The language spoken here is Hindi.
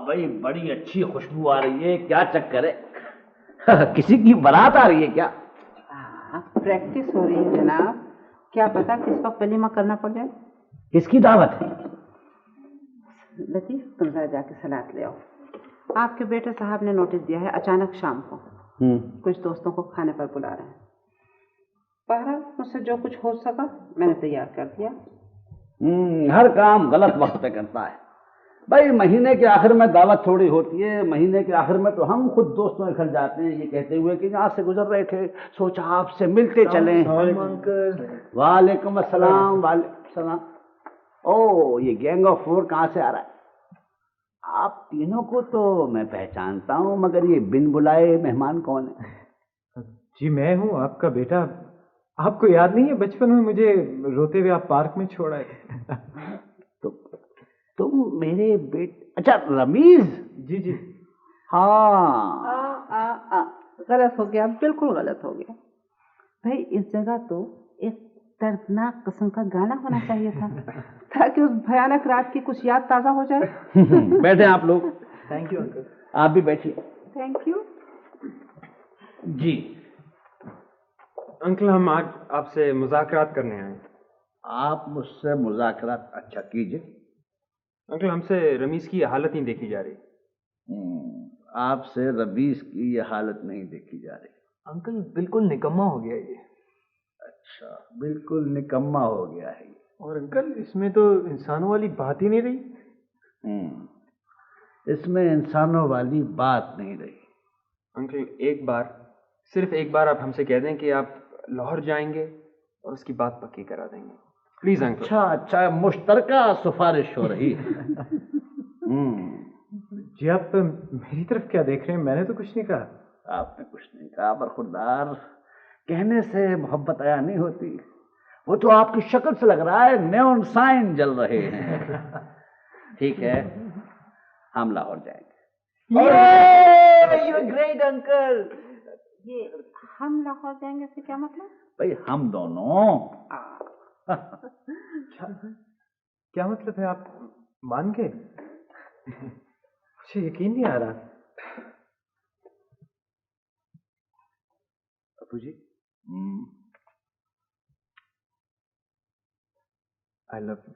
भाई बड़ी अच्छी खुशबू आ रही है, क्या चक्कर है? किसी की बारात आ रही है क्या? प्रैक्टिस हो रही है जनाब, क्या पता किस वक्त वलीमा करना पड़ जाए। किसकी दावत है? लतीफ तुम जरा जाके सलाद ले आओ। आपके बेटे साहब ने नोटिस दिया है, अचानक शाम को कुछ दोस्तों को खाने पर बुला रहे हैं। बहरहाल मुझसे जो कुछ हो सका मैंने तैयार कर दिया। हर काम गलत वक्त पे करता है भाई। महीने के आखिर में दावत थोड़ी होती है, महीने के आखिर में तो हम खुद दोस्तों के घर जाते हैं ये कहते हुए कि यहाँ से गुजर रहे थे, सोचा आपसे मिलते चलें। वालेकुम अस्सलाम। वालेकुम सलाम। ओ ये गैंग ऑफ फोर कहाँ से आ रहा है? आप तीनों को तो मैं पहचानता हूँ, मगर ये बिन बुलाए मेहमान कौन है? जी मैं हूँ आपका बेटा। आपको याद नहीं है बचपन में मुझे रोते हुए आप पार्क में छोड़ आए थे? तो तुम मेरे अच्छा रमीज? जी जी। हाँ गलत हो गया, बिल्कुल गलत हो गया भाई। इस जगह तो एक दर्दनाक किस्म का गाना होना चाहिए था ताकि उस भयानक रात की कुछ याद ताजा हो जाए। बैठे आप लोग। Thank you uncle. आप भी बैठिए। थैंक यू जी अंकल हम आज आपसे मुज़ाकरात करने आए। आप मुझसे मुज़ाकरात? अच्छा कीजिए। अंकल हमसे रमीज की हालत नहीं देखी जा रही। आपसे रमीज की ये हालत नहीं देखी जा रही? अंकल बिल्कुल निकम्मा हो गया ये। अच्छा बिल्कुल निकम्मा हो गया है ये। और अंकल इसमें तो इंसानों वाली बात ही नहीं रही। इसमें इंसानों वाली बात नहीं रही। अंकल एक बार, सिर्फ एक बार आप हमसे कह दें कि आप लाहौर जाएंगे और उसकी बात पक्की करा देंगे, प्लीज अंकल। अच्छा मुश्तरका सिफारिश हो रही है। जी आप मेरी तरफ क्या देख रहे हैं? मैंने तो कुछ नहीं कहा। आपने कुछ नहीं कहा, बरखुरदार कहने से मोहब्बत आया नहीं होती। वो तो आपकी शक्ल से लग रहा है नेऑन साइन जल रहे हैं। ठीक है हम लाहौर जाएंगे। You great uncle. ये हम लाहौर जाएंगे से क्या मतलब? भाई हम दोनों। क्या मतलब है? आप मान गए? मुझे यकीन नहीं आ रहा। अबू जी आई लव यू।